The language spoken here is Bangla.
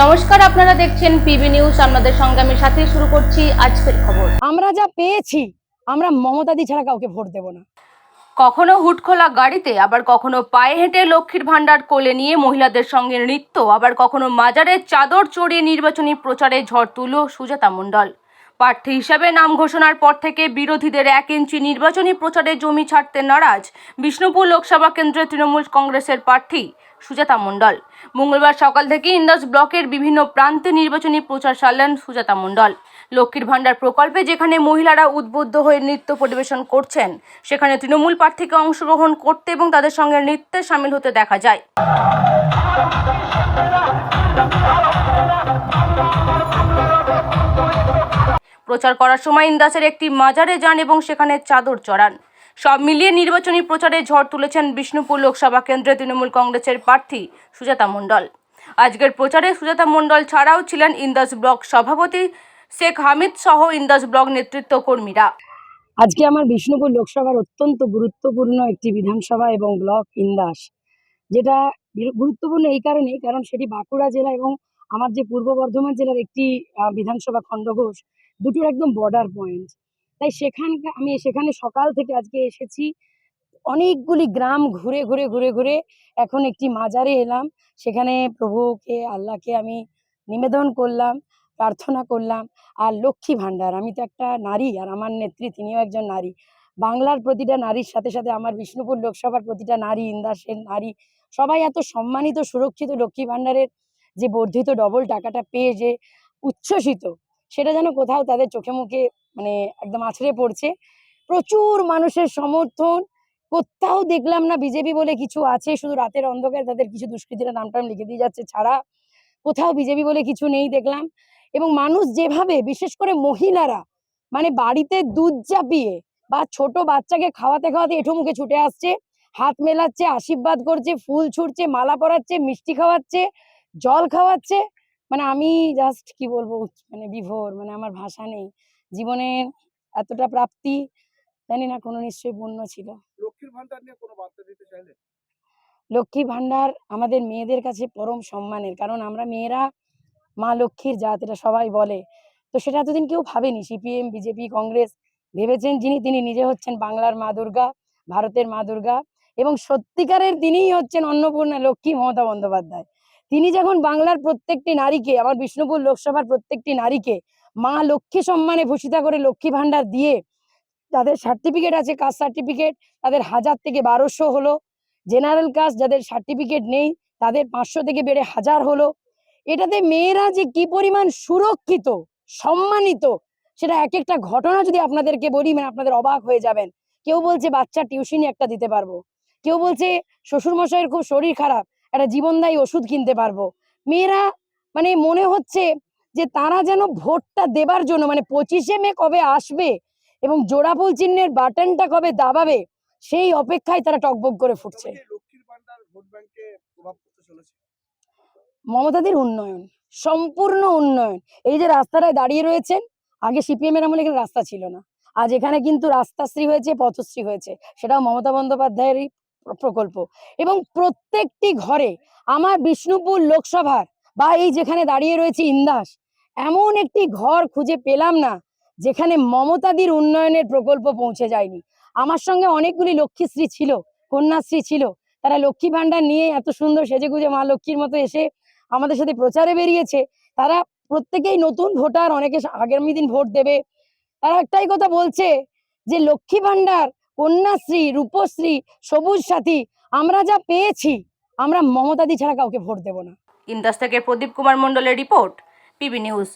নমস্কার, আপনারা দেখছেন পিবি নিউজ। আপনাদের সঙ্গে আমি সাথে শুরু করছি আজকের খবর। আমরা যা পেয়েছি, আমরা মমতাদি ছাড়া কাউকে ভোট দেব না। কখনো হুটখোলা গাড়িতে, আবার কখনো পায়ে হেঁটে লক্ষ্মীর ভান্ডার কোলে নিয়ে মহিলাদের সঙ্গে নৃত্য, আবার কখনো মাজারের চাদর চড়িয়ে নির্বাচনী প্রচারে ঝড় তুলল সুজাতা মণ্ডল। প্রার্থী হিসাবে নাম ঘোষণার পর থেকে বিরোধীদের 1 ইঞ্চি নির্বাচনী প্রচারে জমি ছাড়তে নারাজ বিষ্ণুপুর লোকসভা কেন্দ্রের তৃণমূল কংগ্রেসের প্রার্থী সুজাতা মণ্ডল। মঙ্গলবার সকাল থেকে ইন্দাস ব্লকের বিভিন্ন প্রান্তে নির্বাচনী প্রচার সারলেন সুজাতা মণ্ডল। লক্ষ্মীর ভান্ডার প্রকল্পে যেখানে মহিলারা উদ্বুদ্ধ হয়ে নৃত্য পরিবেশন করছেন, সেখানে তৃণমূল প্রার্থীকে অংশগ্রহণ করতে এবং তাদের সঙ্গে নৃত্যে সামিল হতে দেখা যায়। প্রচার করার সময় ইন্দাসের একটি মাজারে যান এবং সেখানে চাদর চড়ান। সব মিলিয়ে নির্বাচনী প্রচারে ঝড় তুলেছেন বিষ্ণুপুর লোকসভা কেন্দ্রে তৃণমূল কংগ্রেসের প্রার্থী সুজাতা মণ্ডল। আজকের প্রচারে সুজাতা মণ্ডল ছাড়াও ছিলেন ইন্দাস ব্লক সভাপতি শেখ হামিদ সহ ইন্দাস ব্লক নেতৃত্ব কর্মীরা। আজকে আমার বিষ্ণুপুর লোকসভার অত্যন্ত গুরুত্বপূর্ণ একটি বিধানসভা এবং ব্লক ইন্দাস, যেটা গুরুত্বপূর্ণ এই কারণেই কারণ সেটি বাঁকুড়া জেলা এবং আমার যে পূর্ব বর্ধমান জেলার একটি বিধানসভা খণ্ডঘোষ, দুটোর একদম বর্ডার পয়েন্ট। তাই আমি সেখানে সকাল থেকে আজকে এসেছি। অনেকগুলি গ্রাম ঘুরে ঘুরে ঘুরে ঘুরে এখন একটি মাজারে এলাম। সেখানে প্রভুকে, আল্লাহকে আমি নিবেদন করলাম, প্রার্থনা করলাম। আর লক্ষ্মী ভাণ্ডার, আমি তো একটা নারী, আর আমার নেত্রী তিনিও একজন নারী। বাংলার প্রতিটা নারীর সাথে সাথে আমার বিষ্ণুপুর লোকসভার প্রতিটা নারী, ইন্দাসের নারী, সবাই এত সম্মানিত, সুরক্ষিত লক্ষ্মী ভাণ্ডারের যে বর্ধিত ডবল টাকাটা পেয়ে যে উচ্ছ্বসিত, সেটা যেন কোথাও তাদের চোখে মুখে মানে একদম আছড়ে পড়ছে। প্রচুর মানুষের সমর্থন। কোথাও দেখলাম না বিজেপি বলে কিছু আছে, শুধু রাতের অন্ধকারে তাদের কিছু দুষ্কৃতীরা নামটাম লিখে দিয়ে যাচ্ছে ছাড়া কোথাও বিজেপি বলে কিছু নেই দেখলাম। এবং মানুষ যেভাবে, বিশেষ করে মহিলারা, মানে বাড়িতে দুধ চাপিয়ে বা ছোট বাচ্চাকে খাওয়াতে খাওয়াতে এঁঠো মুখে ছুটে আসছে, হাত মেলাচ্ছে, আশীর্বাদ করছে, ফুল ছুঁড়ছে, মালা পরাচ্ছে, মিষ্টি খাওয়াচ্ছে, জল খাওয়াচ্ছে। মানে আমি জাস্ট কি বলবো, মানে বিভোর, মানে আমার ভাষা নেই। জীবনে এতটা প্রাপ্তি জানি না, কোনো নিশ্চয়ই পুণ্য ছিল। লক্ষ্মীর ভান্ডার নিয়ে কোনো বার্তা দিতে চাইলে? লক্ষ্মী ভান্ডার আমাদের মেয়েদের কাছে পরম সম্মানের, কারণ আমরা মেয়েরা মা লক্ষ্মীর জাত, এটা সবাই বলে। তো সেটা এতদিন কেউ ভাবেনি। সিপিএম, বিজেপি, কংগ্রেস ভেবেছেন তিনি নিজে হচ্ছেন বাংলার মা দুর্গা, ভারতের মা দুর্গা, এবং সত্যিকারের তিনিই হচ্ছেন অন্নপূর্ণা লক্ষ্মী মমতা বন্দ্যোপাধ্যায়। তিনি যখন বাংলার প্রত্যেকটি নারীকে, আমার বিষ্ণুপুর লোকসভার প্রত্যেকটি নারীকে মা লক্ষ্মী সম্মানে ভূষিতা করে লক্ষ্মী ভান্ডার দিয়ে, যাদের সার্টিফিকেট আছে, কাস্ট সার্টিফিকেট, তাদের 1000 থেকে 1200 হলো। জেনারেল কাস্ট যাদের সার্টিফিকেট নেই, তাদের 500 থেকে বেড়ে 1000 হলো। এটাতে মেয়েরা যে কি পরিমাণ সুরক্ষিত, সম্মানিত, সেটা এক একটা ঘটনা যদি আপনাদেরকে বলি, মানে আপনাদের অবাক হয়ে যাবেন। কেউ বলছে বাচ্চা টিউশনি একটা দিতে পারবো, কেউ বলছে শ্বশুরমশাইয়ের খুব শরীর খারাপ, একটা জীবনদায়ী ওষুধ কিনতে পারবো। মেয়েরা, মানে মনে হচ্ছে যে তারা যেন ভোটটা দেবার জন্য, মানে 25শে মে কবে আসবে এবং জোড়াফুল চিহ্নের বাটনটা কবে দাবাবে, সেই অপেক্ষায় তারা টকবক করে ফুটছে। তবে কি লক্ষ্মীর ভান্ডার ভোট ব্যাংকে প্রভাব পড়তে চলেছে? মমতাদির উন্নয়ন, সম্পূর্ণ উন্নয়ন। এই যে রাস্তাটায় দাঁড়িয়ে রয়েছেন, আগে সিপিএম এর আমলে এখানে রাস্তা ছিল না, আজ এখানে কিন্তু রাস্তাশ্রী হয়েছে, পথশ্রী হয়েছে, সেটাও মমতা বন্দ্যোপাধ্যায়েরই প্রকল্প। এবং প্রত্যেকটি ঘরে, আমার বিষ্ণুপুর লোকসভার বা এই যেখানে দাঁড়িয়ে রয়েছে ইন্দাস, এমন একটি ঘর খুঁজে পেলাম না যেখানে মমতাদির উন্নয়নের প্রকল্প পৌঁছে যায়নি। আমার সঙ্গে অনেকগুলি লক্ষ্মীশ্রী ছিল, কন্যাশ্রী ছিল, তারা লক্ষ্মী ভান্ডার নিয়ে এত সুন্দর সেজেগুজে মা লক্ষ্মীর মতো এসে আমাদের সাথে প্রচারে বেরিয়েছে। তারা প্রত্যেকেই নতুন ভোটার, অনেকে আগামী দিন ভোট দেবে। তারা একটাই কথা বলছে যে লক্ষ্মী ভান্ডার, কন্যাশ্রী, রূপশ্রী, সবুজ সাথী, আমরা যা পেয়েছি, আমরা মমতাদি ছাড়া কাউকে ভোট দেব না। ইন্দাস থেকে প্রদীপ কুমার মণ্ডলের রিপোর্ট, পিবি নিউজ।